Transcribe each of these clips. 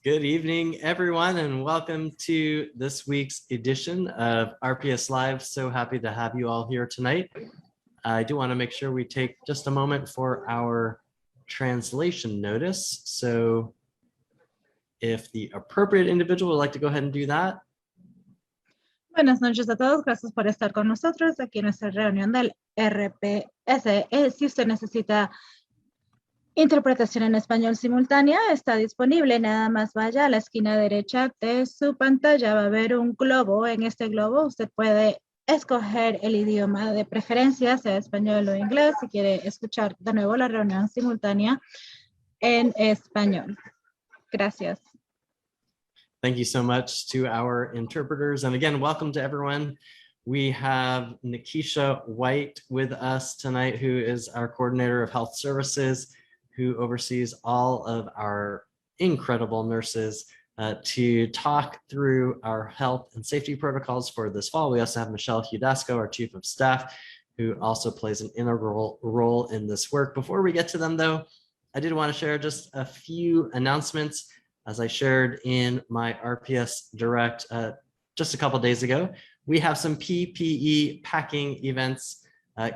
Good evening, everyone, and welcome to this week's edition of RPS Live. So happy to have you all here tonight. I do want to make sure we take just a moment for our translation notice. So if the appropriate individual would like to go ahead and do that. Buenas noches a todos, gracias por estar con nosotros aquí en nuestra reunión del RPS. Si usted necesita interpretación en español simultánea, está disponible. Nada más vaya a la esquina derecha de su pantalla, va a haber un globo. En este globo usted puede escoger el idioma de preferencia, sea español o inglés, si quiere escuchar de nuevo la reunión simultánea en español. Gracias. Thank you so much to our interpreters. And again, welcome to everyone. We have Nikisha White with us tonight, who is our coordinator of health services, who oversees all of our incredible nurses to talk through our health and safety protocols for this fall. We also have Michelle Hudasco, our chief of staff, who also plays an integral role in this work. Before we get to them, though, I did want to share just a few announcements. As I shared in my RPS Direct just a couple of days ago, we have some PPE packing events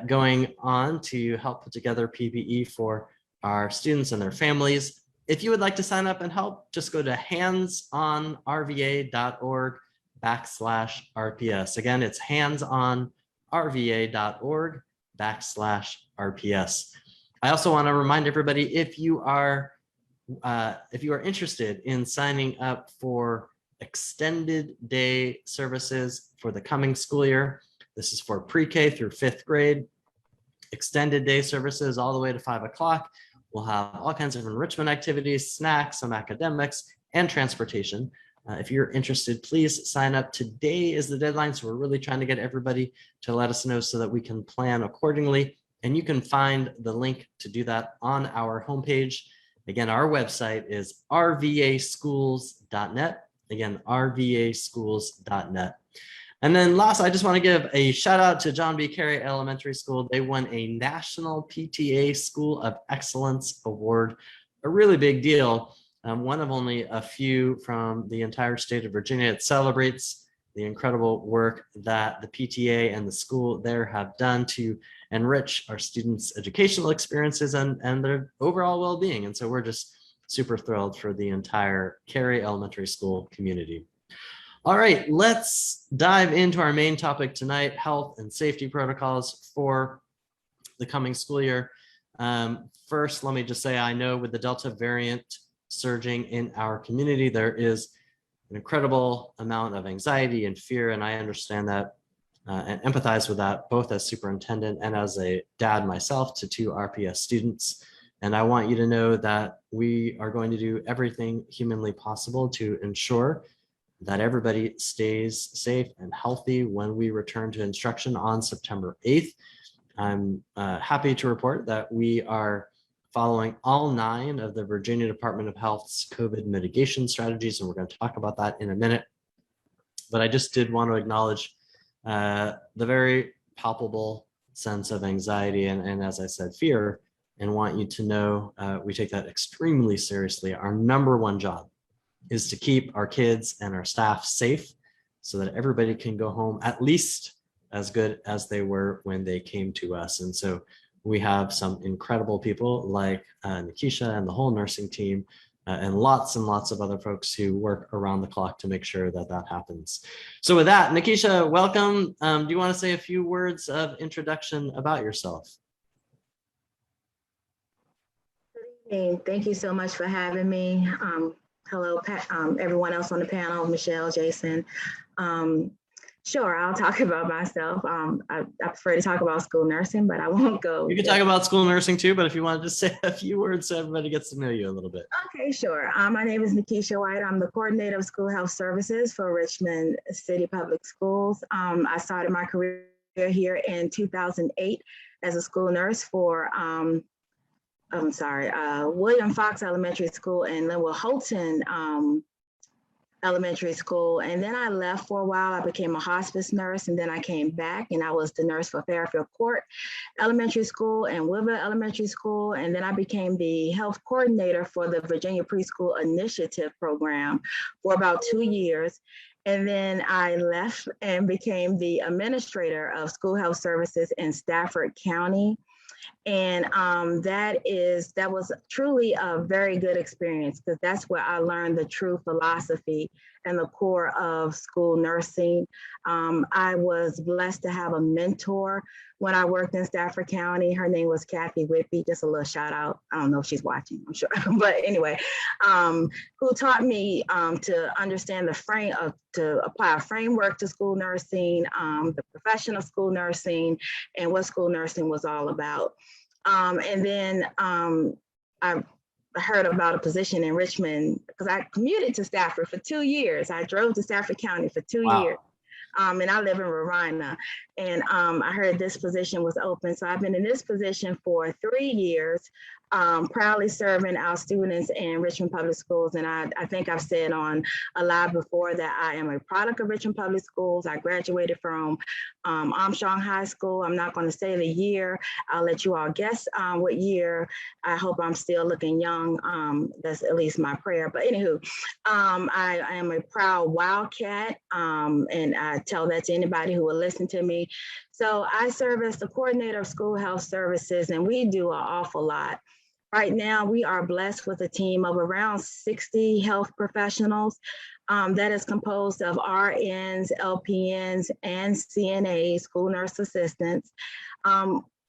going on to help put together PPE for our students and their families. If you would like to sign up and help, just go to handsonrva.org/RPS. Again, it's handsonrva.org/RPS. I also want to remind everybody, if you are interested in signing up for extended day services for the coming school year, this is for pre-K through 5th grade, extended day services all the way to 5 o'clock. We'll have all kinds of enrichment activities, snacks, some academics, and transportation. If you're interested, please sign up. Today is the deadline, so we're really trying to get everybody to let us know so that we can plan accordingly. And you can find the link to do that on our homepage. Again, our website is rvaschools.net. Again, rvaschools.net. And then last, I just want to give a shout out to John B. Carey Elementary School. They won a National PTA School of Excellence Award, a really big deal. One of only a few from the entire state of Virginia. It celebrates the incredible work that the PTA and the school there have done to enrich our students' educational experiences and their overall well-being. And so we're just super thrilled for the entire Carey Elementary School community. All right, let's dive into our main topic tonight, health and safety protocols for the coming school year. First, let me just say, I know with the Delta variant surging in our community, there is an incredible amount of anxiety and fear, and I understand that and empathize with that, both as superintendent and as a dad myself to 2 RPS students. And I want you to know that we are going to do everything humanly possible to ensure that everybody stays safe and healthy when we return to instruction on September 8th. I'm happy to report that we are following all 9 of the Virginia Department of Health's COVID mitigation strategies, and we're going to talk about that in a minute. But I just did want to acknowledge the very palpable sense of anxiety and as I said, fear, and want you to know we take that extremely seriously. Our number one job is to keep our kids and our staff safe so that everybody can go home at least as good as they were when they came to us. And so we have some incredible people like Nikisha and the whole nursing team and lots of other folks who work around the clock to make sure that that happens. So with that, Nikisha, welcome. Do you want to say a few words of introduction about yourself? Good evening. Thank you so much for having me. Hello, everyone else on the panel, Michelle, Jason. Sure, I'll talk about myself. I prefer to talk about school nursing, but I won't go. You can talk about school nursing too, but if you want to just say a few words so everybody gets to know you a little bit. Okay, sure. My name is Nikisha White. I'm the coordinator of school health services for Richmond City Public Schools. I started my career here in 2008 as a school nurse for William Fox Elementary School in Linwood Holton elementary school. And then I left for a while. I became a hospice nurse, and then I came back and I was the nurse for Fairfield Court Elementary School and Woodville Elementary School. And then I became the health coordinator for the Virginia Preschool Initiative program for about 2 years. And then I left and became the administrator of school health services in Stafford County. And that was truly a very good experience, because that's where I learned the true philosophy and the core of school nursing. I was blessed to have a mentor when I worked in Stafford County. Her name was Kathy Whitby, just a little shout out. I don't know if she's watching, I'm sure, but anyway, who taught me to understand to apply a framework to school nursing, the profession of school nursing, and what school nursing was all about. And then I heard about a position in Richmond, because I commuted to Stafford for 2 years. I drove to Stafford County for 2 years. And I live in Rowena. And I heard this position was open. So I've been in this position for 3 years, proudly serving our students in Richmond Public Schools. And I think I've said on a live before that I am a product of Richmond Public Schools. I graduated from Armstrong High School. I'm not going to say the year. I'll let you all guess what year. I hope I'm still looking young. That's at least my prayer. But anywho, I am a proud Wildcat, and I tell that to anybody who will listen to me. So I serve as the coordinator of school health services, and we do an awful lot. Right now, we are blessed with a team of around 60 health professionals that is composed of RNs, LPNs, and CNAs, school nurse assistants.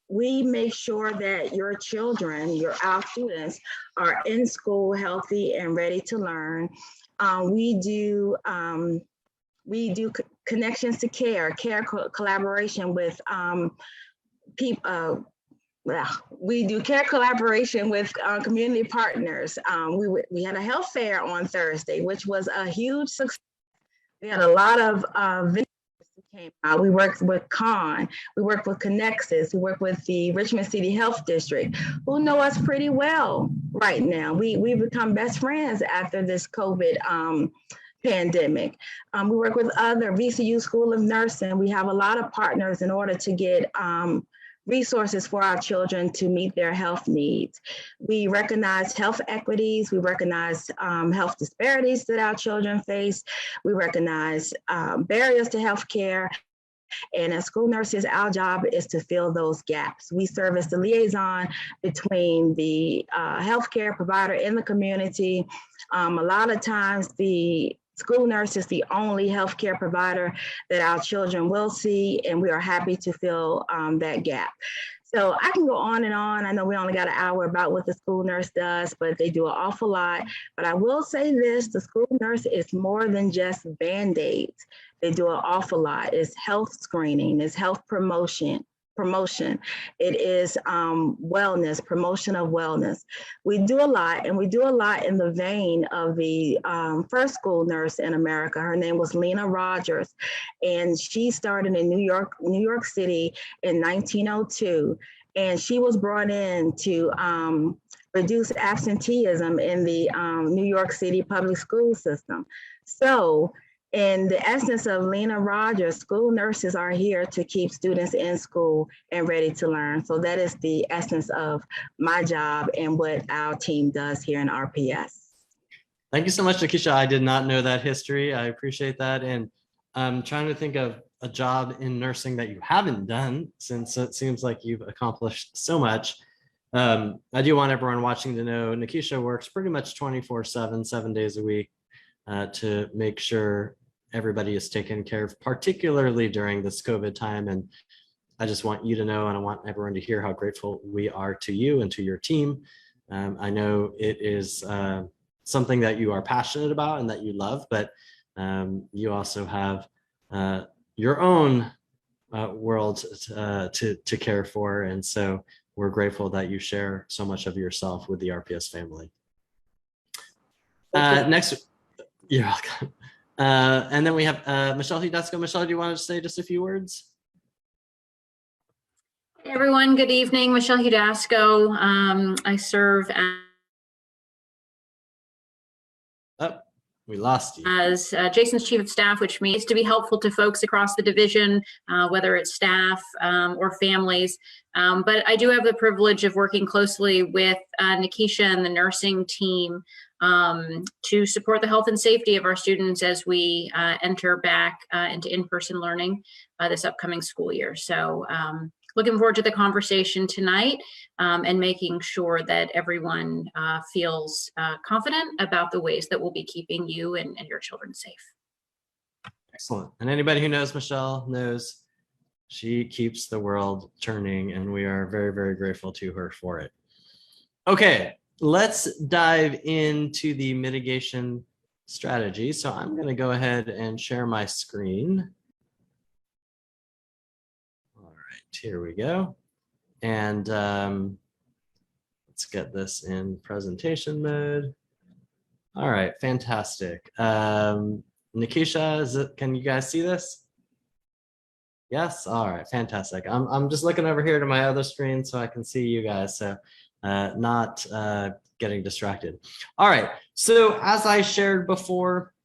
We make sure that your children, our students, are in school healthy and ready to learn. We do connections to care collaboration with people. We do care collaboration with community partners. We had a health fair on Thursday, which was a huge success. We had a lot of visitors who came out. We worked with CON, we worked with Connexus, we worked with the Richmond City Health District, who know us pretty well right now. We've become best friends after this COVID pandemic. We work with other VCU School of Nursing. We have a lot of partners in order to get resources for our children to meet their health needs. We recognize health equities. We recognize health disparities that our children face. We recognize barriers to healthcare. And as school nurses, our job is to fill those gaps. We serve as the liaison between the healthcare provider and the community. A lot of times the school nurse is the only healthcare provider that our children will see, and we are happy to fill that gap. So I can go on and on. I know we only got an hour about what the school nurse does, but they do an awful lot. But I will say this, the school nurse is more than just Band-Aids. They do an awful lot. It's health screening, it's health promotion. It is wellness, promotion of wellness. We do a lot, and we do a lot in the vein of the first school nurse in America. Her name was Lena Rogers, and she started in New York City in 1902. And she was brought in to reduce absenteeism in the New York City public school system. So, in the essence of Lena Rogers, school nurses are here to keep students in school and ready to learn. So that is the essence of my job and what our team does here in RPS. Thank you so much, Nikisha. I did not know that history. I appreciate that. And I'm trying to think of a job in nursing that you haven't done, since it seems like you've accomplished so much. I do want everyone watching to know Nikisha works pretty much 24/7, 7 days a week, to make sure everybody is taken care of, particularly during this COVID time. And I just want you to know, and I want everyone to hear how grateful we are to you and to your team. I know it is something that you are passionate about and that you love, but you also have your own world to care for. And so we're grateful that you share so much of yourself with the RPS family. Next, you're welcome. And then we have Michelle Hidasco. Michelle, do you want to say just a few words? Hey everyone, good evening. Michelle Hidasco. I serve as... We lost you. As Jason's chief of staff, which means to be helpful to folks across the division, whether it's staff or families. But I do have the privilege of working closely with Nikisha and the nursing team to support the health and safety of our students as we enter back into in-person learning this upcoming school year. So looking forward to the conversation tonight and making sure that everyone feels confident about the ways that we'll be keeping you and your children safe. Excellent. And anybody who knows Michelle knows she keeps the world turning, and we are very, very grateful to her for it. Okay, let's dive into the mitigation strategy. So I'm going to go ahead and share my screen. All right, here we go. And let's get this in presentation mode. All right, fantastic. Nikisha, can you guys see this? Yes, all right, fantastic. I'm just looking over here to my other screen so I can see you guys, so not getting distracted. All right, so as I shared before,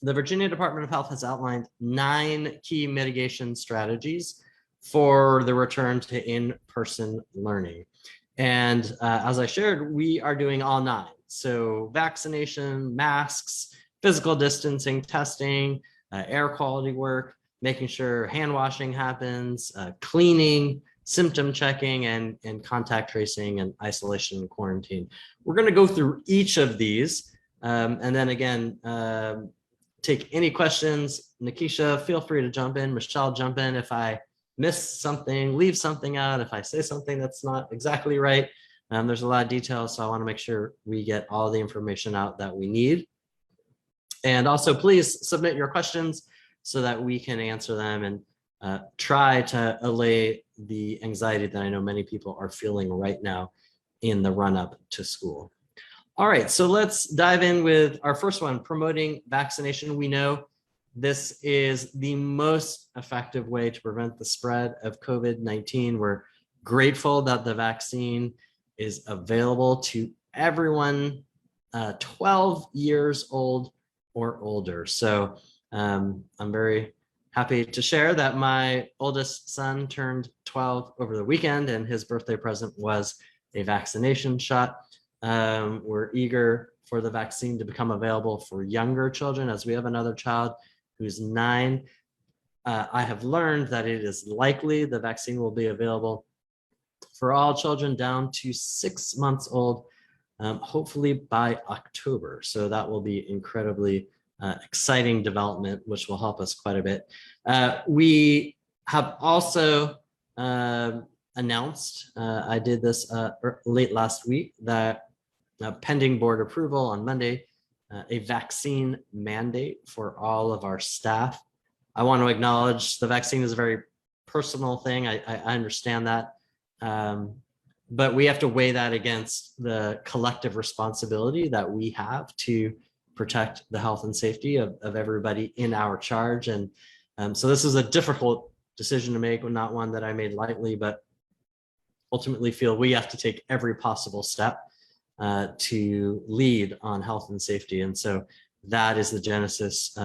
the Virginia Department of Health has outlined 9 key mitigation strategies for the return to in-person learning. And as I shared, we are doing all 9. So vaccination, masks, physical distancing, testing, air quality work, making sure hand washing happens, cleaning, symptom checking, and contact tracing and isolation and quarantine. We're going to go through each of these. And then again, take any questions. Nikisha, feel free to jump in. Michelle, jump in if I miss something, leave something out, if I say something that's not exactly right. There's a lot of details, so I want to make sure we get all the information out that we need. And also, please submit your questions so that we can answer them and try to allay the anxiety that I know many people are feeling right now in the run-up to school. All right, so let's dive in with our first one, promoting vaccination. We know this is the most effective way to prevent the spread of COVID-19. We're grateful that the vaccine is available to everyone 12 years old or older. So I'm very happy to share that my oldest son turned 12 over the weekend, and his birthday present was a vaccination shot. We're eager for the vaccine to become available for younger children, as we have another child who's 9. I have learned that it is likely the vaccine will be available for all children down to 6 months old, hopefully by October. So that will be incredibly exciting development, which will help us quite a bit. We have also announced, I did this late last week, that pending board approval on Monday, a vaccine mandate for all of our staff. I want to acknowledge the vaccine is a very personal thing. I understand that. But we have to weigh that against the collective responsibility that we have to protect the health and safety of everybody in our charge. And so this is a difficult decision to make, not one that I made lightly, but ultimately feel we have to take every possible step to lead on health and safety. And so that is the genesis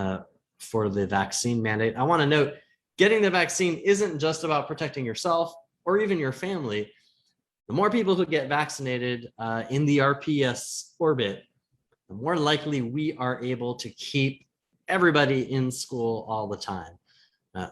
for the vaccine mandate. I want to note, getting the vaccine isn't just about protecting yourself or even your family. The more people who get vaccinated in the RPS orbit, the more likely we are able to keep everybody in school all the time.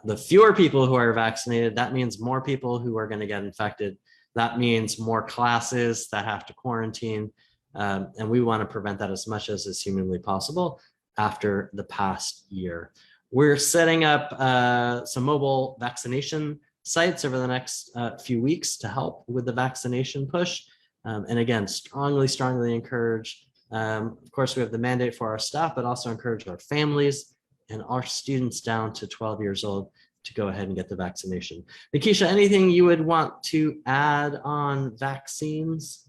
The fewer people who are vaccinated, that means more people who are going to get infected. That means more classes that have to quarantine. And we want to prevent that as much as is humanly possible after the past year. We're setting up some mobile vaccination sites over the next few weeks to help with the vaccination push. And again, strongly encourage. Of course, we have the mandate for our staff, but also encourage our families and our students down to 12 years old to go ahead and get the vaccination. Nikisha, anything you would want to add on vaccines?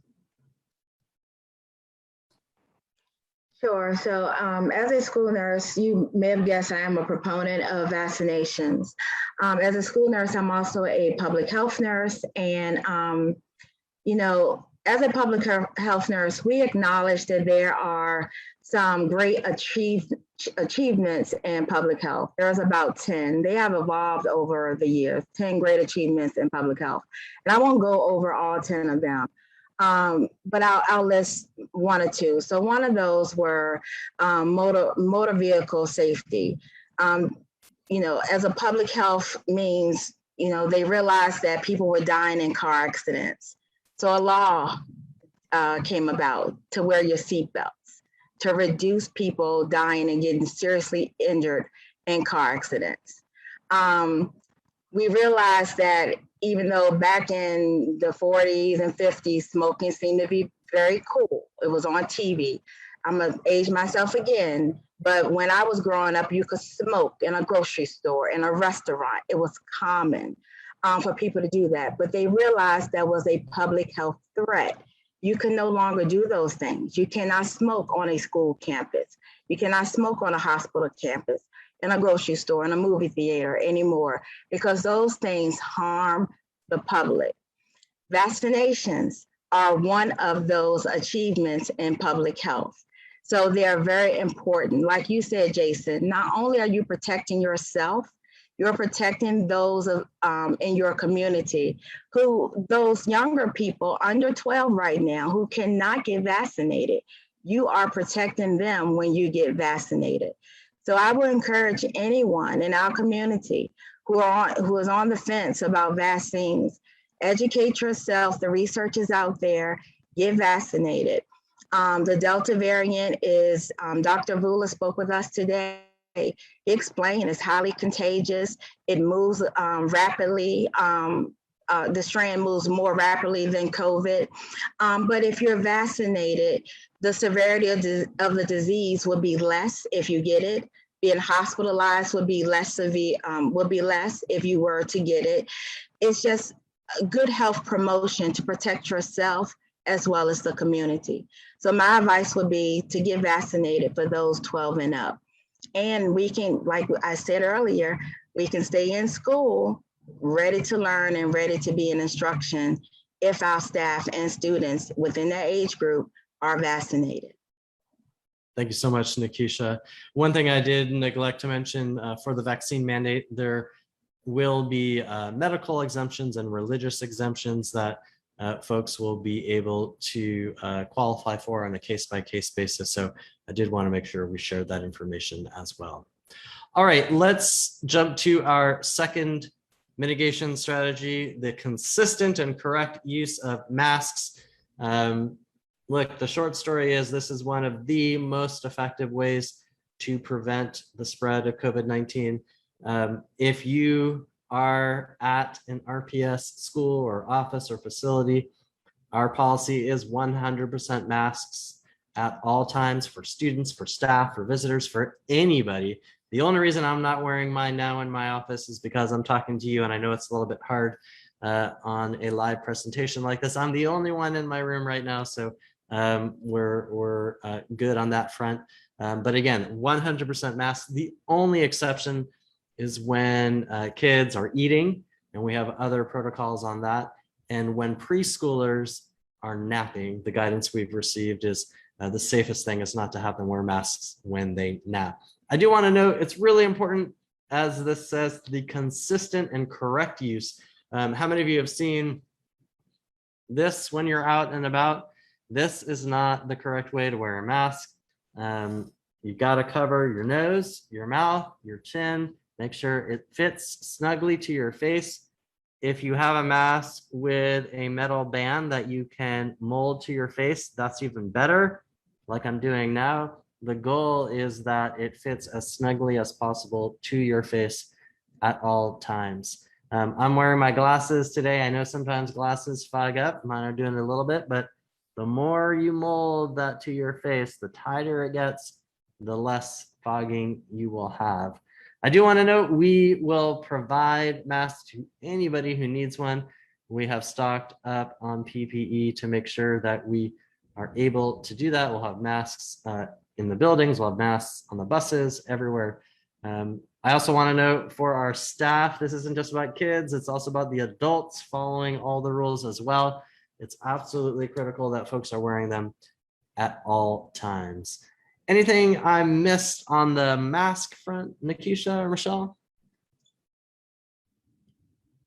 Sure. So as a school nurse, you may have guessed I am a proponent of vaccinations. As a school nurse, I'm also a public health nurse. And, you know, as a public health nurse, we acknowledge that there are some great achievements in public health. There's about 10. They have evolved over the years, 10 great achievements in public health. And I won't go over all 10 of them, but I'll list one or two. So one of those were motor vehicle safety. As a public health means, they realized that people were dying in car accidents. So a law came about to wear your seatbelts to reduce people dying and getting seriously injured in car accidents. We realized that even though back in the 40s and 50s, smoking seemed to be very cool. It was on TV. I'm gonna age myself again, but when I was growing up, you could smoke in a grocery store, in a restaurant. It was common for people to do that, but they realized that was a public health threat. You can no longer do those things. You cannot smoke on a school campus. You cannot smoke on a hospital campus, in a grocery store, in a movie theater anymore, because those things harm the public. Vaccinations are one of those achievements in public health. So they're very important. Like you said, Jason, not only are you protecting yourself, you're protecting those in your community, those younger people under 12 right now who cannot get vaccinated. You are protecting them when you get vaccinated. So I would encourage anyone in our community who is on the fence about vaccines, educate yourself. The research is out there. Get vaccinated. The Delta variant is, Dr. Vula spoke with us today. He explained it's highly contagious. It moves rapidly. The strand moves more rapidly than COVID. But if you're vaccinated, the severity of the disease will be less if you get it. Being hospitalized would be less severe, would be less if you were to get it. It's just a good health promotion to protect yourself as well as the community. So my advice would be to get vaccinated for those 12 and up. And we can, like I said earlier, we can stay in school ready to learn and ready to be in instruction if our staff and students within that age group are vaccinated. Thank you so much, Nikisha. One thing I did neglect to mention for the vaccine mandate, there will be medical exemptions and religious exemptions that folks will be able to qualify for on a case-by-case basis. So I did want to make sure we shared that information as well. All right, let's jump to our second mitigation strategy, the consistent and correct use of masks. Look, the short story is this is one of the most effective ways to prevent the spread of COVID-19. If you are at an RPS school or office or facility, our policy is 100% masks at all times for students, for staff, for visitors, for anybody. The only reason I'm not wearing mine now in my office is because I'm talking to you, and I know it's a little bit hard on a live presentation like this. I'm the only one in my room right now, so we're good on that front. But again, 100% masks. The only exception is when kids are eating, and we have other protocols on that. And when preschoolers are napping, the guidance we've received is the safest thing is not to have them wear masks when they nap. I do want to note it's really important, as this says, the consistent and correct use. How many of you have seen this when you're out and about? This is not the correct way to wear a mask. You got to cover your nose, your mouth, your chin. Make sure it fits snugly to your face. If you have a mask with a metal band that you can mold to your face, that's even better, like I'm doing now. The goal is that it fits as snugly as possible to your face at all times. I'm wearing my glasses today. I know sometimes glasses fog up. Mine are doing it a little bit, but the more you mold that to your face, the tighter it gets, the less fogging you will have. I do want to note we will provide masks to anybody who needs one. We have stocked up on PPE to make sure that we are able to do that. We'll have masks in the buildings, we'll have masks on the buses, everywhere. I also want to note for our staff, this isn't just about kids, it's also about the adults following all the rules as well. It's absolutely critical that folks are wearing them at all times. Anything I missed on the mask front, Nikisha or Michelle?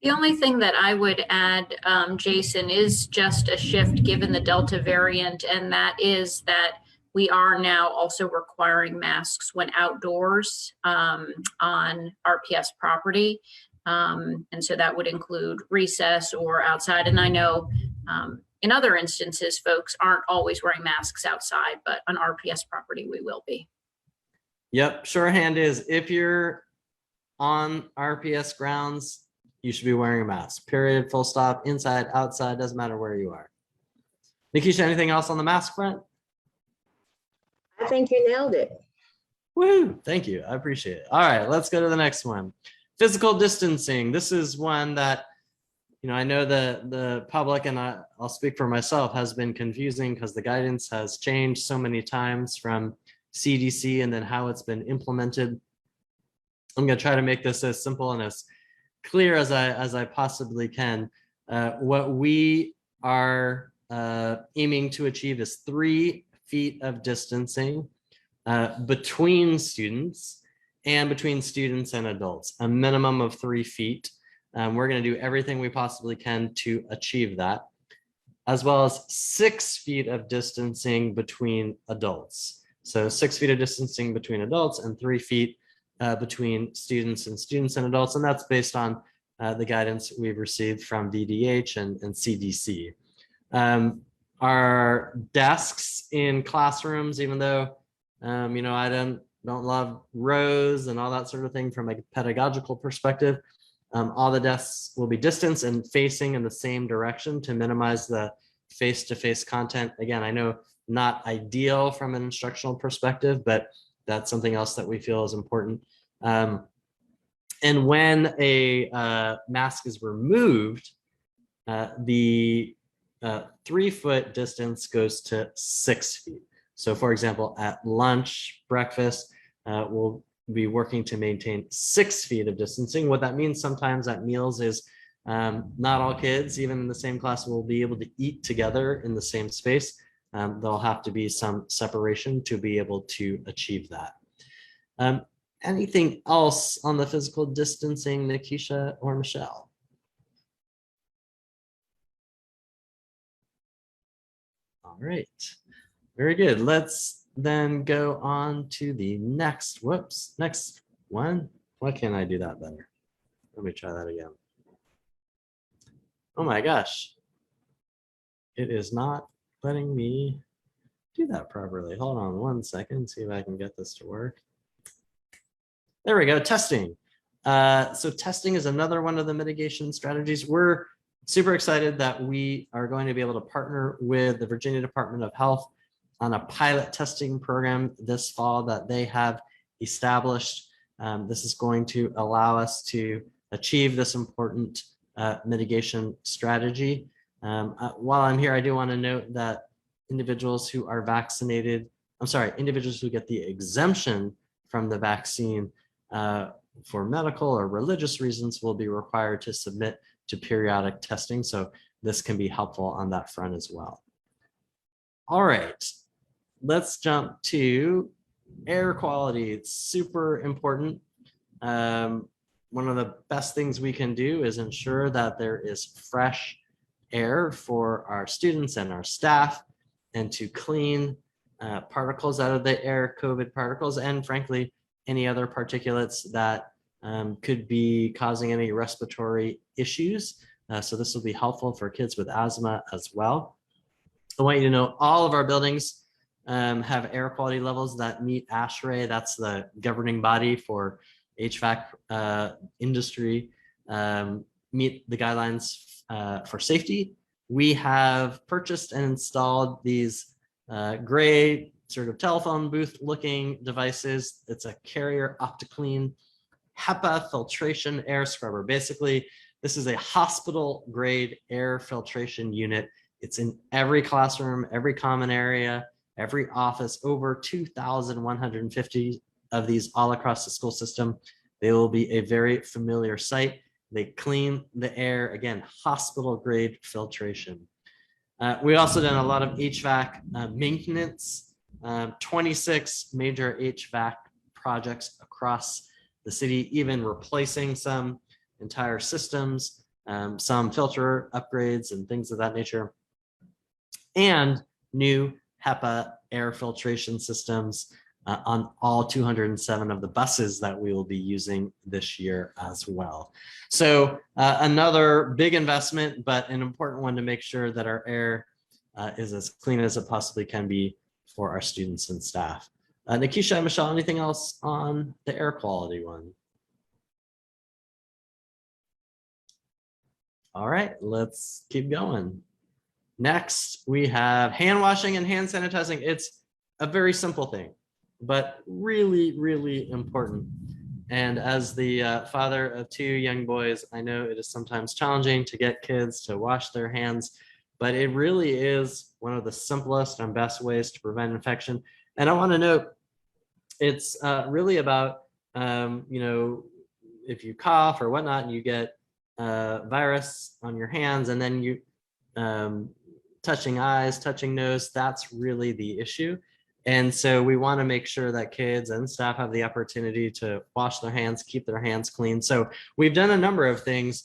The only thing that I would add, Jason, is just a shift given the Delta variant, and that is that we are now also requiring masks when outdoors on RPS property. And so that would include recess or outside. And I know in other instances, folks aren't always wearing masks outside, but on RPS property, we will be. Yep, shorthand is if you're on RPS grounds, you should be wearing a mask, period, full stop, inside, outside, doesn't matter where you are. Nikisha, anything else on the mask front? I think you nailed it. Woo, thank you, I appreciate it. All right, let's go to the next one. Physical distancing. This is one that, you know, I know the public, and I'll speak for myself, has been confusing because the guidance has changed so many times from CDC and then how it's been implemented. I'm going to try to make this as simple and as clear as I possibly can. What we are aiming to achieve is 3 feet of distancing between students and between students and adults, a minimum of 3 feet. We're going to do everything we possibly can to achieve that, as well as 6 feet of distancing between adults. So 6 feet of distancing between adults and 3 feet between students and adults. And that's based on the guidance we've received from VDH and CDC. Our desks in classrooms, even though, you know, I don't love rows and all that sort of thing from a pedagogical perspective, all the desks will be distanced and facing in the same direction to minimize the face-to-face content. Again, I know not ideal from an instructional perspective, but that's something else that we feel is important. And when a mask is removed, the 3 foot distance goes to 6 feet. So for example, at lunch, breakfast, we'll be working to maintain 6 feet of distancing. What that means sometimes at meals is not all kids, even in the same class, will be able to eat together in the same space. There'll have to be some separation to be able to achieve that. Anything else on the physical distancing, Nikisha or Michelle? All right, very good. Let's then go on to the next one. Why can't I do that better? Let me try that again. Oh my gosh. It is not letting me do that properly. Hold on 1 second, see if I can get this to work. There we go, testing. So testing is another one of the mitigation strategies. We're super excited that we are going to be able to partner with the Virginia Department of Health on a pilot testing program this fall that they have established. This is going to allow us to achieve this important mitigation strategy. While I'm here, I do want to note that individuals who are vaccinated, individuals who get the exemption from the vaccine for medical or religious reasons will be required to submit to periodic testing. So this can be helpful on that front as well. All right, let's jump to air quality. It's super important. One of the best things we can do is ensure that there is fresh air for our students and our staff, and to clean particles out of the air, COVID particles, and frankly, any other particulates that could be causing any respiratory issues. So this will be helpful for kids with asthma as well. I want you to know all of our buildings have air quality levels that meet ASHRAE. That's the governing body for HVAC industry, meet the guidelines for safety. We have purchased and installed these gray sort of telephone booth looking devices. It's a Carrier OptiClean HEPA filtration air scrubber. Basically, this is a hospital grade air filtration unit. It's in every classroom, every common area, every office, over 2,150 of these all across the school system. They will be a very familiar sight. They clean the air, again, hospital grade filtration. We also done a lot of HVAC maintenance, 26 major HVAC projects across the city, even replacing some entire systems, some filter upgrades and things of that nature, and new HEPA air filtration systems on all 207 of the buses that we will be using this year as well. So another big investment, but an important one to make sure that our air is as clean as it possibly can be for our students and staff. Nikisha and Michelle, anything else on the air quality one? All right, let's keep going. Next, we have hand washing and hand sanitizing. It's a very simple thing, but really, really important. And as the father of 2 young boys, I know it is sometimes challenging to get kids to wash their hands, but it really is one of the simplest and best ways to prevent infection. And I want to note, it's really about, you know, if you cough or whatnot and you get virus on your hands and then you touching eyes, touching nose, that's really the issue. And so we want to make sure that kids and staff have the opportunity to wash their hands, keep their hands clean. So we've done a number of things.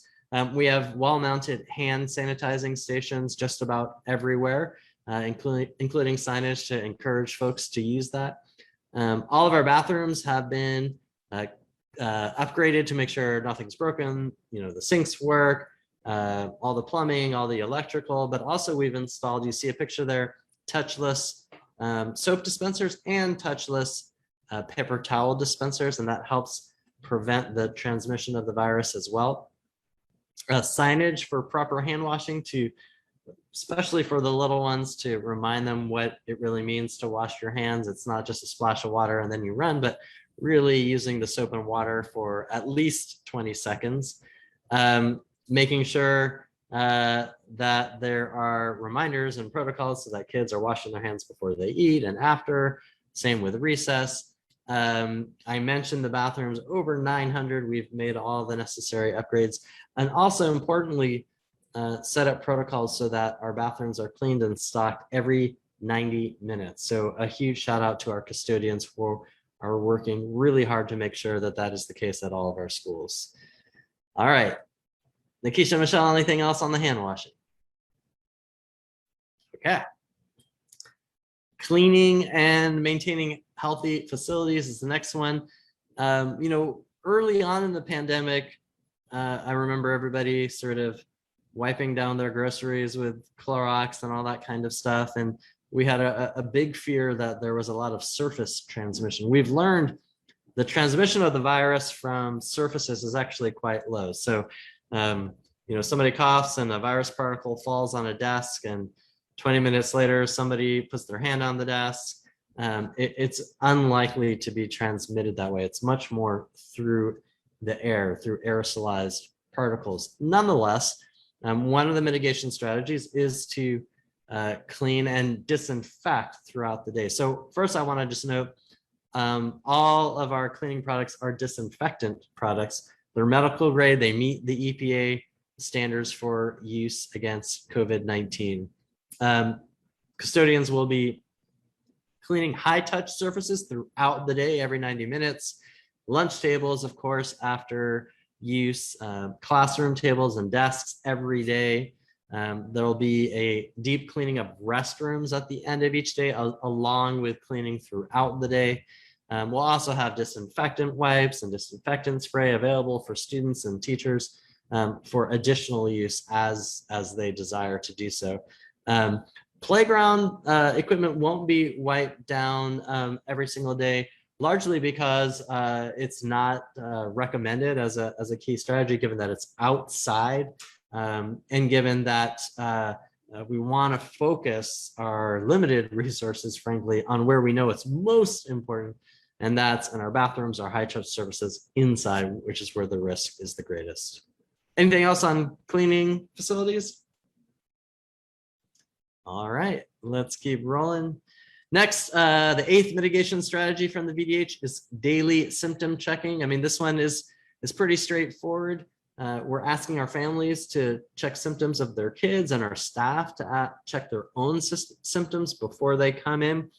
We have wall-mounted hand sanitizing stations just about everywhere, including signage to encourage folks to use that. All of our bathrooms have been upgraded to make sure nothing's broken. You know, the sinks work, all the plumbing, all the electrical, but also we've installed, you see a picture there, touchless soap dispensers and touchless paper towel dispensers, and that helps prevent the transmission of the virus as well. Signage for proper hand washing, to especially for the little ones, to remind them what it really means to wash your hands. It's not just a splash of water and then you run, but really using the soap and water for at least 20 seconds. Making sure that there are reminders and protocols so that kids are washing their hands before they eat and after. Same with recess. I mentioned the bathrooms, over 900. We've made all the necessary upgrades, and also importantly, set up protocols so that our bathrooms are cleaned and stocked every 90 minutes. So a huge shout out to our custodians who are working really hard to make sure that that is the case at all of our schools. All right. Nikisha, Michelle, anything else on the hand washing? Okay. Cleaning and maintaining healthy facilities is the next one. You know, early on in the pandemic, I remember everybody sort of wiping down their groceries with Clorox and all that kind of stuff. And we had a big fear that there was a lot of surface transmission. We've learned the transmission of the virus from surfaces is actually quite low. So, you know, somebody coughs and a virus particle falls on a desk, and 20 minutes later, somebody puts their hand on the desk. It's unlikely to be transmitted that way. It's much more through the air, through aerosolized particles. Nonetheless, one of the mitigation strategies is to clean and disinfect throughout the day. So first, I want to just note, all of our cleaning products are disinfectant products. They're medical grade. They meet the EPA standards for use against COVID-19. Custodians will be cleaning high-touch surfaces throughout the day, every 90 minutes. Lunch tables, of course, after use. Classroom tables and desks every day. There will be a deep cleaning of restrooms at the end of each day, along with cleaning throughout the day. We'll also have disinfectant wipes and disinfectant spray available for students and teachers for additional use as they desire to do so. Playground equipment won't be wiped down every single day, largely because it's not recommended as a key strategy, given that it's outside, and given that we want to focus our limited resources, frankly, on where we know it's most important, and that's in our bathrooms, our high-touch surfaces inside, which is where the risk is the greatest. Anything else on cleaning facilities? All right, let's keep rolling. Next, the 8th mitigation strategy from the VDH is daily symptom checking. I mean, this one is pretty straightforward. we're asking our families to check symptoms of their kids and our staff to check their own symptoms before they come in.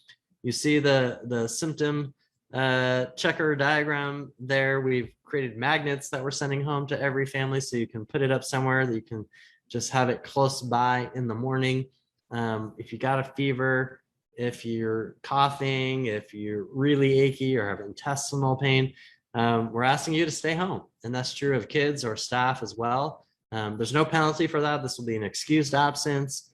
You see the symptom checker diagram there. We've created magnets that we're sending home to every family, so you can put it up somewhere that you can just have it close by in the morning. If you got a fever, if you're coughing, if you're really achy or have intestinal pain, we're asking you to stay home. And that's true of kids or staff as well. There's no penalty for that. This will be an excused absence.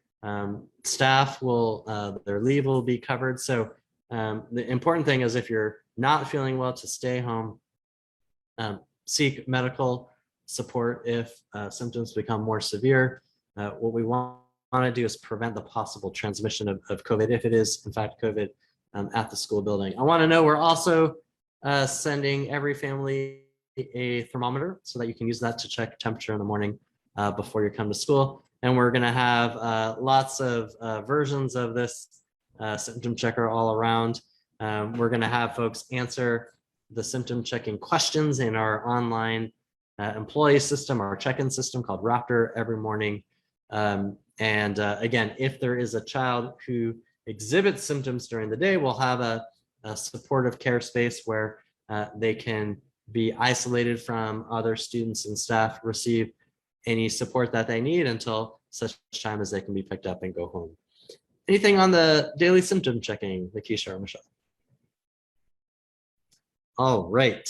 Staff will, their leave will be covered. So the important thing is, if you're not feeling well, to stay home, seek medical support if symptoms become more severe. What we want to do is prevent the possible transmission of COVID, if it is in fact COVID, at the school building. I want to know we're also sending every family a thermometer so that you can use that to check temperature in the morning before you come to school. And we're going to have lots of versions of this symptom checker all around. We're going to have folks answer the symptom checking questions in our online employee system, our check-in system called Raptor, every morning. Again, if there is a child who exhibits symptoms during the day, we'll have a supportive care space where they can be isolated from other students and staff, receive any support that they need until such time as they can be picked up and go home. Anything on the daily symptom checking, Lakeisha or Michelle? All right.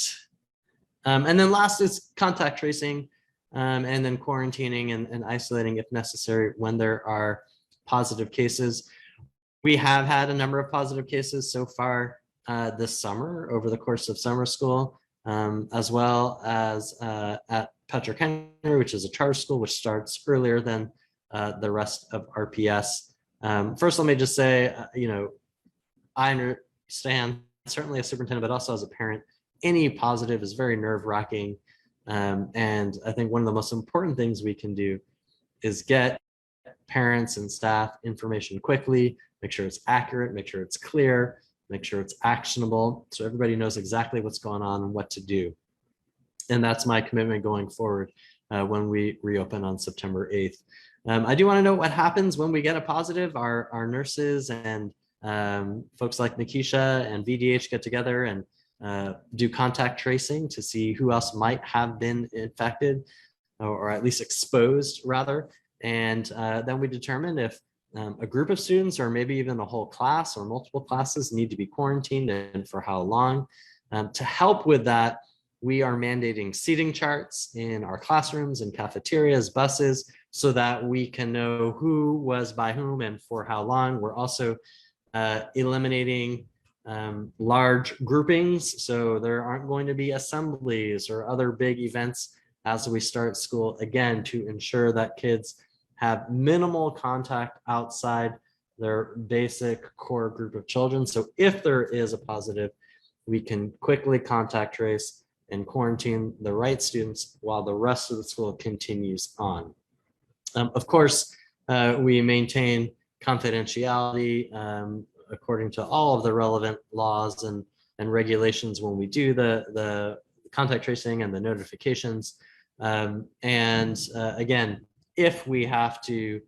And then last is contact tracing, and then quarantining and isolating if necessary when there are positive cases. We have had a number of positive cases so far this summer over the course of summer school, as well as at Patrick Henry, which is a charter school, which starts earlier than the rest of RPS. First, let me just say, I understand, certainly as superintendent, but also as a parent, any positive is very nerve-wracking. And I think one of the most important things we can do is get parents and staff information quickly, make sure it's accurate, make sure it's clear, make sure it's actionable, so everybody knows exactly what's going on and what to do. And that's my commitment going forward when we reopen on September 8th. I do want to know what happens when we get a positive. Our nurses and folks like Nikisha and VDH get together and do contact tracing to see who else might have been infected or at least exposed rather. And then we determine if a group of students or maybe even a whole class or multiple classes need to be quarantined and for how long. To help with that, we are mandating seating charts in our classrooms and cafeterias, buses, so that we can know who was by whom and for how long. We're also eliminating large groupings, so there aren't going to be assemblies or other big events as we start school, again, to ensure that kids have minimal contact outside their basic core group of children. So if there is a positive, we can quickly contact trace and quarantine the right students while the rest of the school continues on. Of course, we maintain confidentiality according to all of the relevant laws and regulations when we do the contact tracing and the notifications. Again, if we have to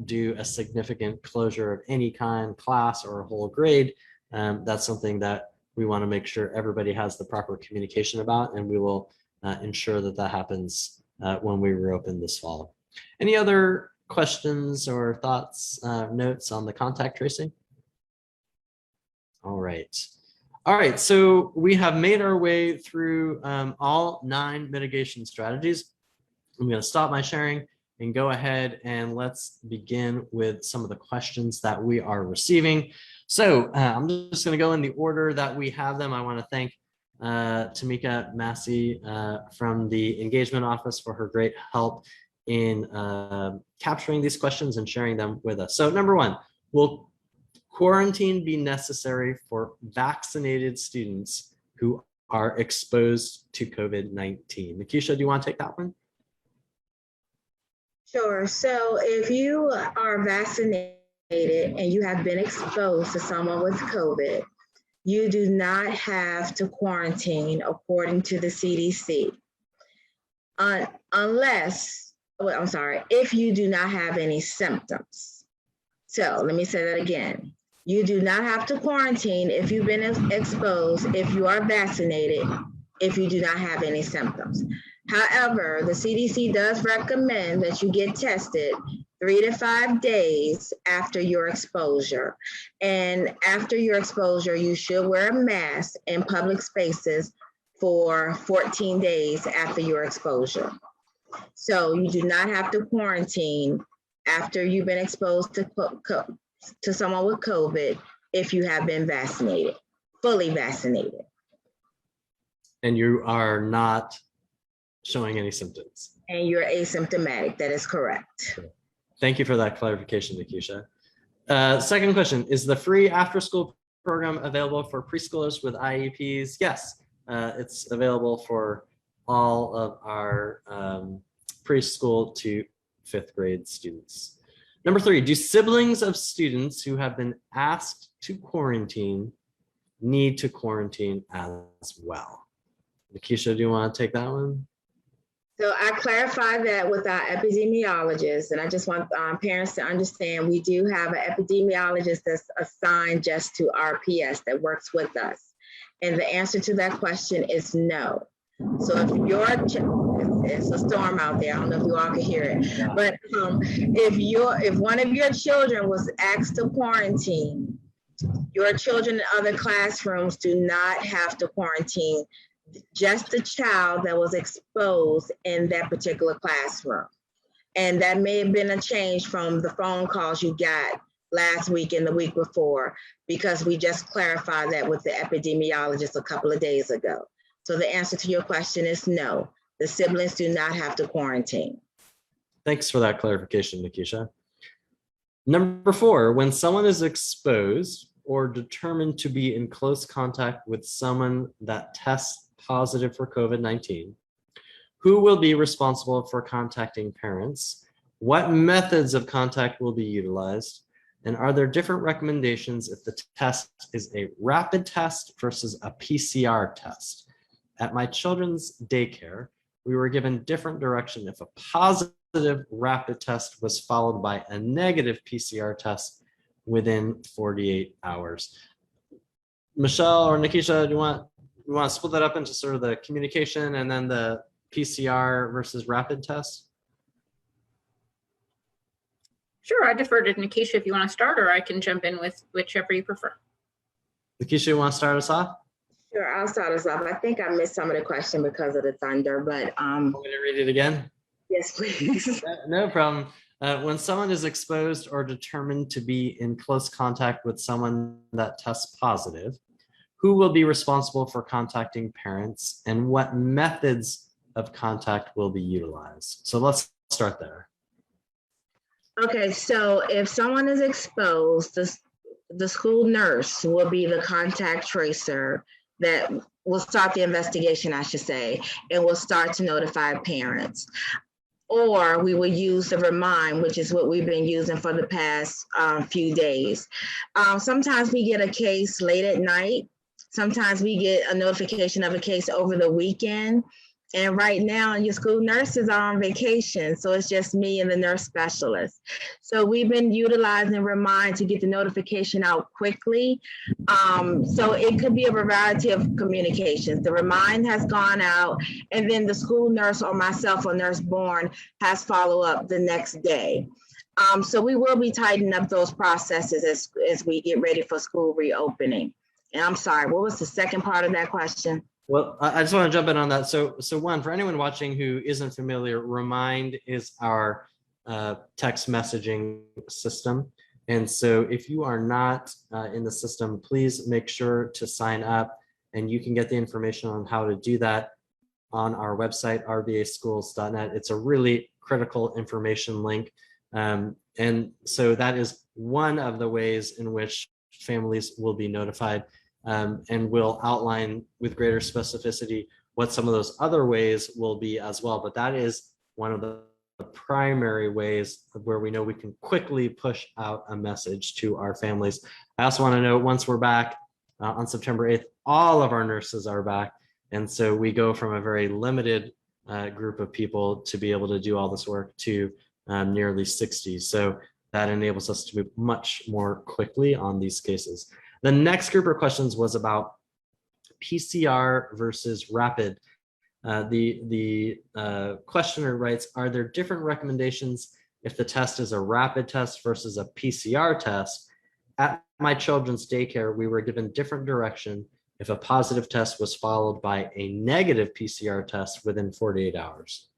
do a significant closure of any kind, class or a whole grade, that's something that we want to make sure everybody has the proper communication about, and we will ensure that that happens when we reopen this fall. Any other questions or thoughts, notes on the contact tracing? All right. All right, so we have made our way through all 9 mitigation strategies. I'm going to stop my sharing and go ahead and let's begin with some of the questions that we are receiving. So I'm just going to go in the order that we have them. I want to thank Tamika Massey from the Engagement Office for her great help in capturing these questions and sharing them with us. So number 1, will quarantine be necessary for vaccinated students who are exposed to COVID-19? Nikisha, do you want to take that one? Sure. So if you are vaccinated and you have been exposed to someone with COVID, you do not have to quarantine according to the CDC. unless, well, I'm sorry, if you do not have any symptoms. So let me say that again. You do not have to quarantine if you've been exposed, if you are vaccinated, if you do not have any symptoms. However, the CDC does recommend that you get tested 3 to 5 days after your exposure. And after your exposure, you should wear a mask in public spaces for 14 days after your exposure. So you do not have to quarantine after you've been exposed to someone with COVID if you have been vaccinated, fully vaccinated. And you are not showing any symptoms. And you're asymptomatic, that is correct. Thank you for that clarification, Nikisha. Second question, is the free after-school program available for preschoolers with IEPs? Yes, it's available for all of our preschool to 5th grade students. Number 3, do siblings of students who have been asked to quarantine need to quarantine as well? Nikisha, do you want to take that one? So I clarified that with our epidemiologist, and I just want parents to understand we do have an epidemiologist that's assigned just to RPS that works with us. And the answer to that question is no. So if it's a storm out there, I don't know if you all can hear it, but if one of your children was asked to quarantine, your children in other classrooms do not have to quarantine, just the child that was exposed in that particular classroom. And that may have been a change from the phone calls you got last week and the week before, because we just clarified that with the epidemiologist a couple of days ago. So the answer to your question is no, the siblings do not have to quarantine. Thanks for that clarification, Nikisha. Number 4, when someone is exposed or determined to be in close contact with someone that tests positive for COVID-19, who will be responsible for contacting parents? What methods of contact will be utilized? And are there different recommendations if the test is a rapid test versus a PCR test? At my children's daycare, we were given different direction if a positive rapid test was followed by a negative PCR test within 48 hours. Michelle or Nikisha, do you want to split that up into sort of the communication and then the PCR versus rapid test? Sure, I defer to Nikisha if you want to start, or I can jump in with whichever you prefer. Nikisha, you want to start us off? Sure, I'll start us off. I think I missed some of the question because of the thunder, but Want me to read it again? yes, please. No problem. When someone is exposed or determined to be in close contact with someone that tests positive, who will be responsible for contacting parents and what methods of contact will be utilized? So let's start there. Okay, so if someone is exposed, the school nurse will be the contact tracer that will start the investigation, I should say, and will start to notify parents. Or we will use the Remind, which is what we've been using for the past few days. Sometimes we get a case late at night. Sometimes we get a notification of a case over the weekend. And right now, your school nurses are on vacation, so it's just me and the nurse specialist. So we've been utilizing Remind to get the notification out quickly. So it could be a variety of communications. The Remind has gone out, and then the school nurse or myself or Nurse Bourne has follow up the next day. So we will be tightening up those processes as we get ready for school reopening. And I'm sorry, what was the second part of that question? Well, I just want to jump in on that. So one, for anyone watching who isn't familiar, Remind is our text messaging system. And so if you are not in the system, please make sure to sign up, and you can get the information on how to do that on our website, rvaschools.net. It's a really critical information link. And so that is one of the ways in which families will be notified. And we'll outline with greater specificity what some of those other ways will be as well. But that is one of the primary ways where we know we can quickly push out a message to our families. I also want to note, once we're back on September 8th, all of our nurses are back. And so we go from a very limited group of people to be able to do all this work to nearly 60. So that enables us to move much more quickly on these cases. The next group of questions was about PCR versus rapid. The questioner writes, are there different recommendations if the test is a rapid test versus a PCR test? At my children's daycare, we were given different direction if a positive test was followed by a negative PCR test within 48 hours.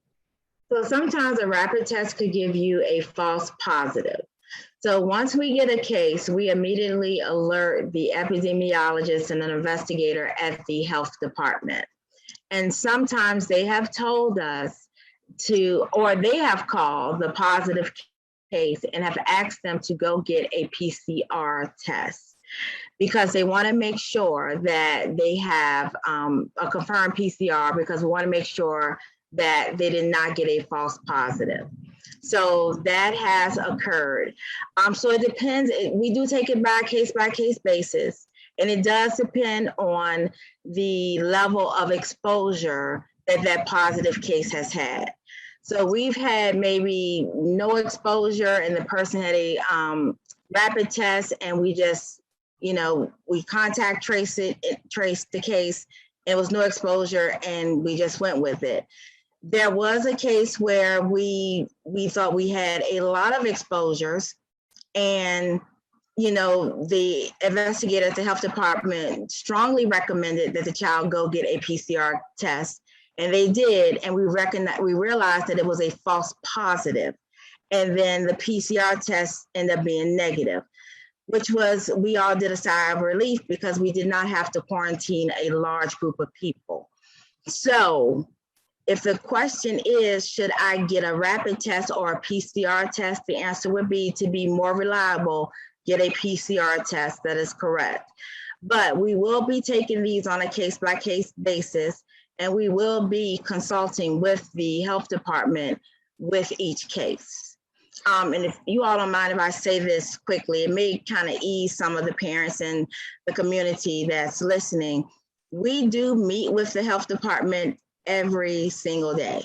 So sometimes a rapid test could give you a false positive. So once we get a case, we immediately alert the epidemiologist and an investigator at the health department. And sometimes they have told us to, or they have called the positive case and have asked them to go get a PCR test because they want to make sure that they have a confirmed PCR, because we want to make sure that they did not get a false positive. So that has occurred. So it depends. We do take it by case basis. And it does depend on the level of exposure that that positive case has had. So we've had maybe no exposure and the person had a rapid test, and we just, we contact traced the case. It was no exposure and we just went with it. There was a case where we thought we had a lot of exposures, and the investigator at the health department strongly recommended that the child go get a PCR test, and they did, and we realized that it was a false positive, and then the PCR test ended up being negative, which was, we all did a sigh of relief because we did not have to quarantine a large group of people. So if the question is, should I get a rapid test or a PCR test? The answer would be, to be more reliable, get a PCR test. That is correct. But we will be taking these on a case-by-case basis, and we will be consulting with the health department with each case. And if you all don't mind if I say this quickly, it may kind of ease some of the parents in the community that's listening. We do meet with the health department every single day.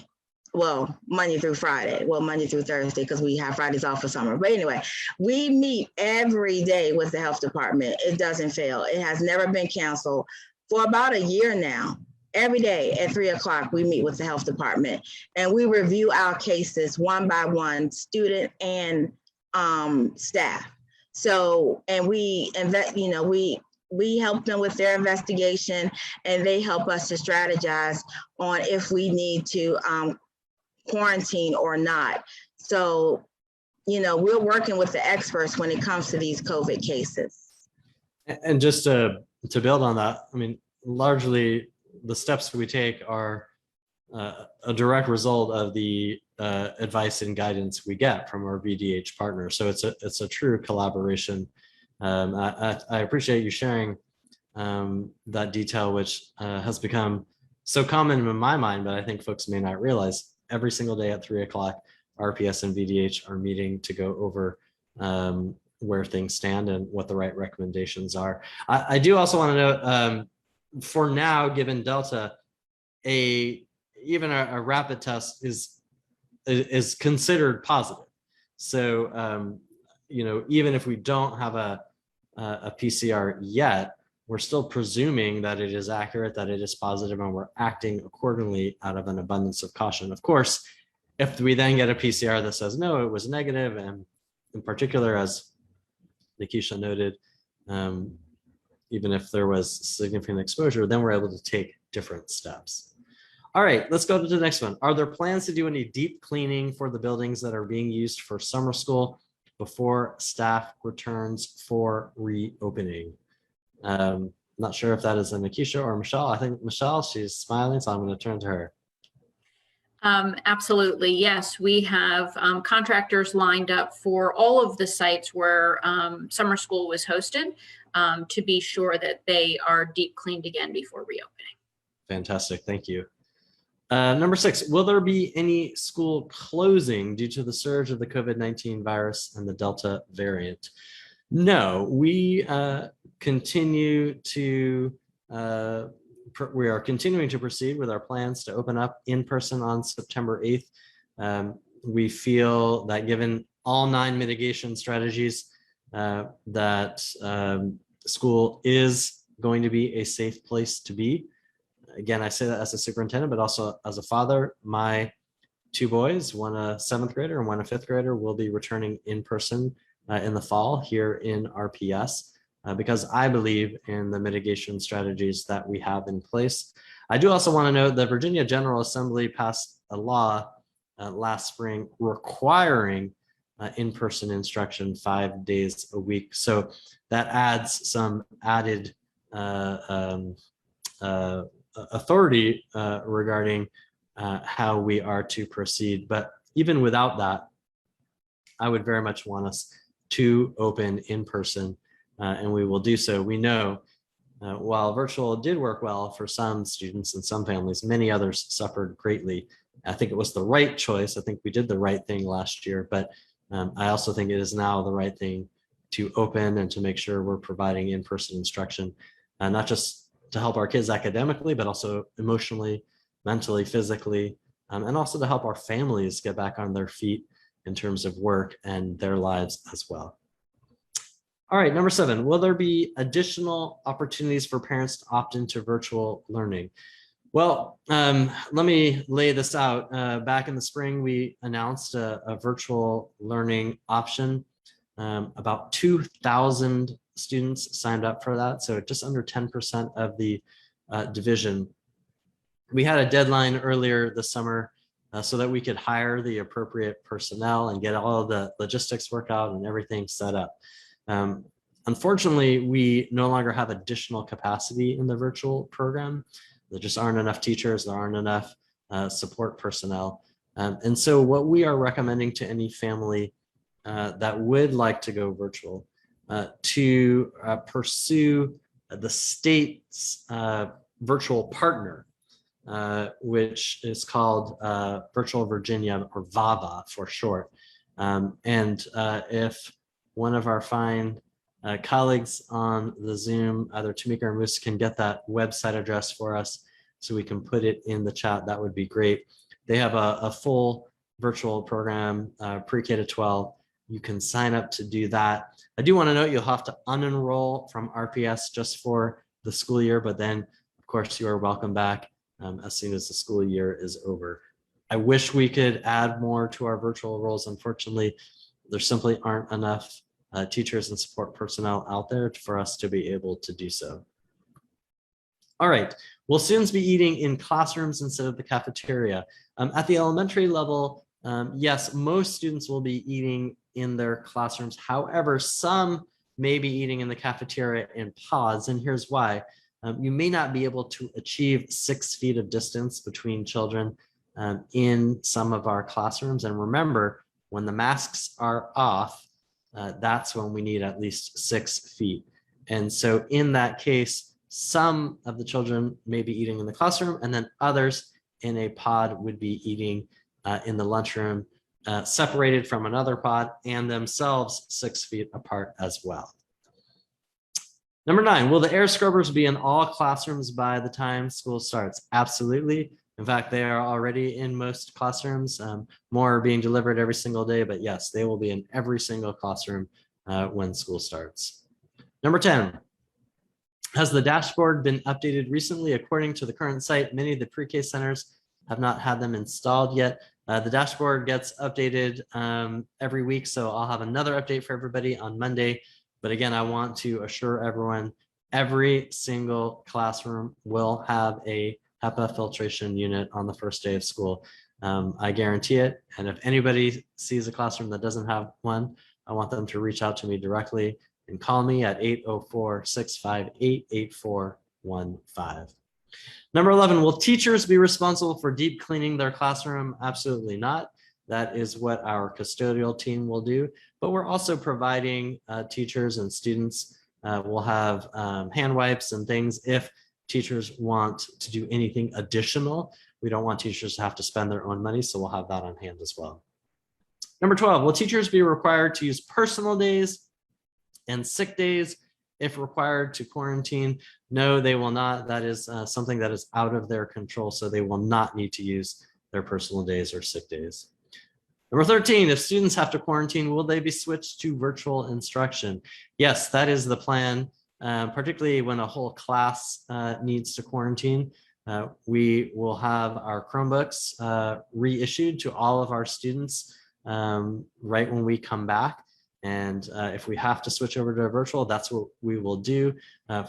Well, Monday through Friday. Well, Monday through Thursday, because we have Fridays off for summer. But anyway, we meet every day with the health department. It doesn't fail. It has never been canceled for about a year now. Every day at 3 o'clock, we meet with the health department and we review our cases one by one, student and staff. So, and we help them with their investigation, and they help us to strategize on if we need to quarantine or not. So, we're working with the experts when it comes to these COVID cases. And just to build on that, I mean, largely the steps we take are a direct result of the advice and guidance we get from our VDH partners. So it's a true collaboration. I appreciate you sharing that detail, which has become so common in my mind, but I think folks may not realize every single day at 3 o'clock, RPS and VDH are meeting to go over where things stand and what the right recommendations are. I do also want to note, for now, given Delta, even a rapid test is considered positive. So, even if we don't have a PCR yet, we're still presuming that it is accurate, that it is positive, and we're acting accordingly out of an abundance of caution. Of course, if we then get a PCR that says, no, it was negative, and in particular, as Nikisha noted, even if there was significant exposure, then we're able to take different steps. All right, let's go to the next one. Are there plans to do any deep cleaning for the buildings that are being used for summer school before staff returns for reopening? Not sure if that is a Nikisha or Michelle. I think Michelle, she's smiling, so I'm going to turn to her. Absolutely. Yes, we have contractors lined up for all of the sites where summer school was hosted to be sure that they are deep cleaned again before reopening. Fantastic. Thank you. Number 6, will there be any school closing due to the surge of the COVID-19 virus and the Delta variant? No, we continue to we are continuing to proceed with our plans to open up in person on September 8th. We feel that given all 9 mitigation strategies, that school is going to be a safe place to be. Again, I say that as a superintendent, but also as a father. My 2 boys, one a 7th grader and one a 5th grader, will be returning in person in the fall here in RPS because I believe in the mitigation strategies that we have in place. I do also want to note that Virginia General Assembly passed a law last spring requiring in-person instruction 5 days a week. So that adds some added authority regarding how we are to proceed. But even without that, I would very much want us to open in person, and we will do so. We know while virtual did work well for some students and some families, many others suffered greatly. I think it was the right choice. I think we did the right thing last year, but I also think it is now the right thing to open and to make sure we're providing in-person instruction, not just to help our kids academically, but also emotionally, mentally, physically, and also to help our families get back on their feet in terms of work and their lives as well. All right, number 7, will there be additional opportunities for parents to opt into virtual learning? Well, let me lay this out. Back in the spring, we announced a virtual learning option. About 2,000 students signed up for that, so just under 10% of the division. We had a deadline earlier this summer so that we could hire the appropriate personnel and get all of the logistics worked out and everything set up. Unfortunately, we no longer have additional capacity in the virtual program. There just aren't enough teachers, there aren't enough support personnel. And so what we are recommending to any family that would like to go virtual to pursue the state's virtual partner, which is called Virtual Virginia, or VAVA for short. And if one of our fine colleagues on the Zoom, either Tamika or Moose, can get that website address for us so we can put it in the chat, that would be great. They have a full virtual program, pre-K to 12. You can sign up to do that. I do want to note you'll have to unenroll from RPS just for the school year, but then of course you are welcome back as soon as the school year is over. I wish we could add more to our virtual roles. Unfortunately, there simply aren't enough teachers and support personnel out there for us to be able to do so. All right, we'll students be eating in classrooms instead of the cafeteria? At the elementary level, yes, most students will be eating in their classrooms. However, some may be eating in the cafeteria in pods, and here's why. You may not be able to achieve 6 feet of distance between children in some of our classrooms. And remember, when the masks are off, that's when we need at least 6 feet. And so in that case, some of the children may be eating in the classroom, and then others in a pod would be eating in the lunchroom, separated from another pod and themselves 6 feet apart as well. Number 9, will the air scrubbers be in all classrooms by the time school starts? Absolutely. In fact, they are already in most classrooms. More are being delivered every single day, but yes, they will be in every single classroom when school starts. Number 10, has the dashboard been updated recently? According to the current site, many of the pre-K centers have not had them installed yet. The dashboard gets updated every week, so I'll have another update for everybody on Monday. But again, I want to assure everyone, every single classroom will have a HEPA filtration unit on the first day of school. I guarantee it. And if anybody sees a classroom that doesn't have one, I want them to reach out to me directly and call me at 804-658-8415. Number 11, will teachers be responsible for deep cleaning their classroom? Absolutely not. That is what our custodial team will do. But we're also providing teachers and students will have hand wipes and things if teachers want to do anything additional. We don't want teachers to have to spend their own money, so we'll have that on hand as well. Number 12, will teachers be required to use personal days and sick days if required to quarantine. No, they will not. That is something that is out of their control. So they will not need to use their personal days or sick days. Number 13, if students have to quarantine, will they be switched to virtual instruction? Yes, that is the plan, particularly when a whole class needs to quarantine. We will have our Chromebooks reissued to all of our students right when we come back. And if we have to switch over to virtual, that's what we will do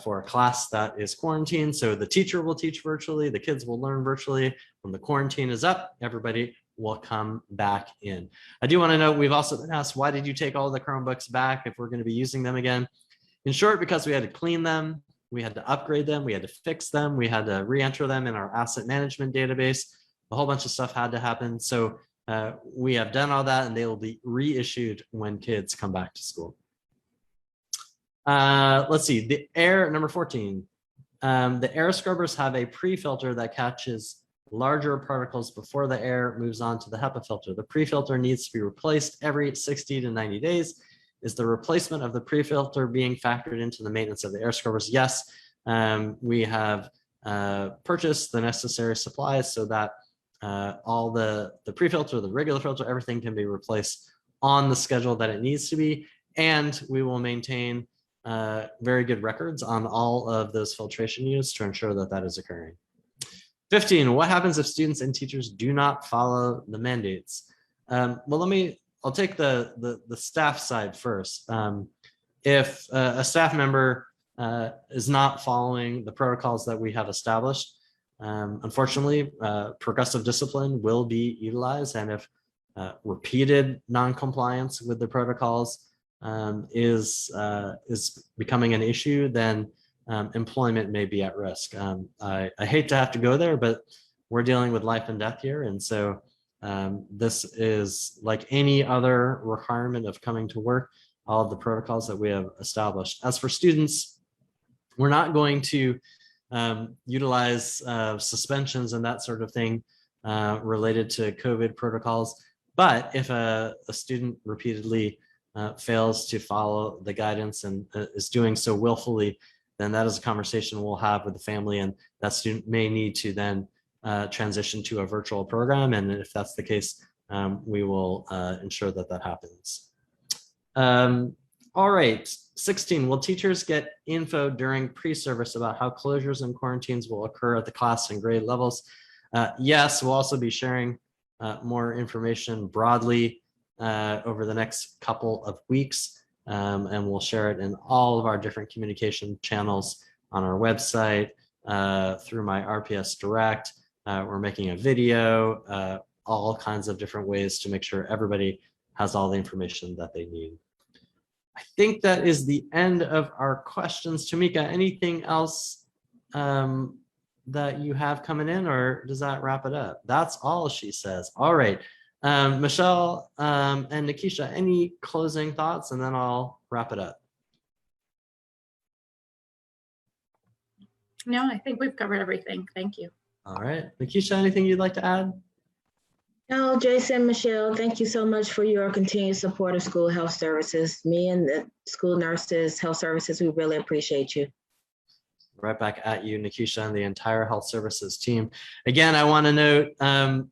for a class that is quarantined. So the teacher will teach virtually, the kids will learn virtually. When the quarantine is up, everybody will come back in. I do want to note, we've also been asked, why did you take all the Chromebooks back if we're going to be using them again? In short, because we had to clean them, we had to upgrade them, we had to fix them, we had to re-enter them in our asset management database. A whole bunch of stuff had to happen. So we have done all that, and they will be reissued when kids come back to school. Let's see, the air, number 14. The air scrubbers have a pre-filter that catches larger particles before the air moves on to the HEPA filter. The pre-filter needs to be replaced every 60 to 90 days. Is the replacement of the pre-filter being factored into the maintenance of the air scrubbers? Yes, we have purchased the necessary supplies so that all the pre-filter, the regular filter, everything can be replaced on the schedule that it needs to be. And we will maintain very good records on all of those filtration units to ensure that that is occurring. 15, what happens if students and teachers do not follow the mandates? Well, I'll take the staff side first. If a staff member is not following the protocols that we have established, unfortunately, progressive discipline will be utilized. And if repeated non-compliance with the protocols is becoming an issue, then employment may be at risk. I hate to have to go there, but we're dealing with life and death here. And so this is like any other requirement of coming to work, all of the protocols that we have established. As for students, we're not going to utilize suspensions and that sort of thing related to COVID protocols. But if a student repeatedly fails to follow the guidance and is doing so willfully, then that is a conversation we'll have with the family, and that student may need to then transition to a virtual program. And if that's the case, we will ensure that that happens. All right, 16, will teachers get info during pre-service about how closures and quarantines will occur at the class and grade levels? Yes, we'll also be sharing more information broadly over the next couple of weeks. And we'll share it in all of our different communication channels on our website, through my RPS Direct. We're making a video, all kinds of different ways to make sure everybody has all the information that they need. I think that is the end of our questions. Tamika, anything else that you have coming in, or does that wrap it up? That's all, she says. All right. Michelle and Nikisha, any closing thoughts, and then I'll wrap it up. No, I think we've covered everything. Thank you. All right, Nikisha, anything you'd like to add? No, Jason, Michelle, thank you so much for your continued support of school health services. Me and the school nurses, health services, we really appreciate you. Right back at you, Nikisha, and the entire health services team. Again, I want to note,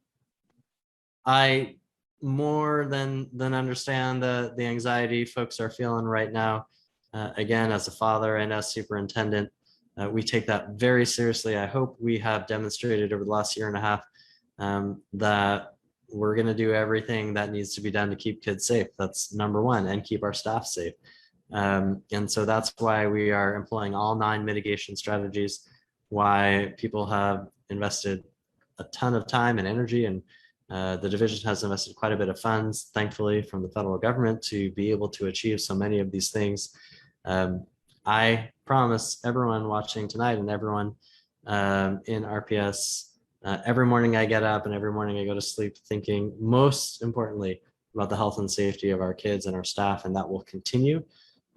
I more than understand the anxiety folks are feeling right now. Again, as a father and as superintendent, we take that very seriously. I hope we have demonstrated over the last year and a half that we're going to do everything that needs to be done to keep kids safe. That's number one, and keep our staff safe. And so that's why we are employing all 9 mitigation strategies, why people have invested a ton of time and energy, and the division has invested quite a bit of funds, thankfully, from the federal government to be able to achieve so many of these things. I promise everyone watching tonight and everyone in RPS, every morning I get up and every morning I go to sleep thinking most importantly about the health and safety of our kids and our staff, and that will continue.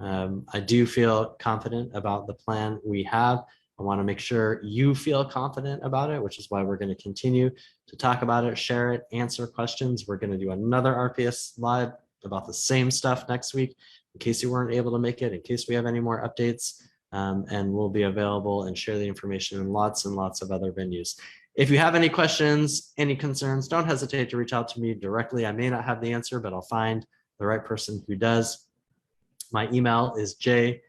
I do feel confident about the plan we have. I want to make sure you feel confident about it, which is why we're going to continue to talk about it, share it, answer questions. We're going to do another RPS Live about the same stuff next week. in case you weren't able to make it, in case we have any more updates, and we'll be available and share the information in lots and lots of other venues. If you have any questions, any concerns, don't hesitate to reach out to me directly. I may not have the answer, but I'll find the right person who does. My email is jkamras,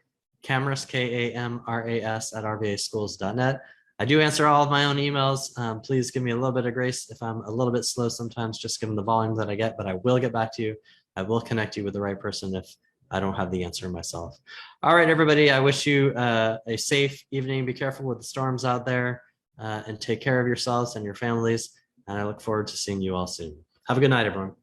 KAMRAS @rvaschools.net. I do answer all of my own emails. Please give me a little bit of grace if I'm a little bit slow sometimes, just given the volume that I get, but I will get back to you. I will connect you with the right person if I don't have the answer myself. All right, everybody, I wish you a safe evening. Be careful with the storms out there, and take care of yourselves and your families. And I look forward to seeing you all soon. Have a good night, everyone.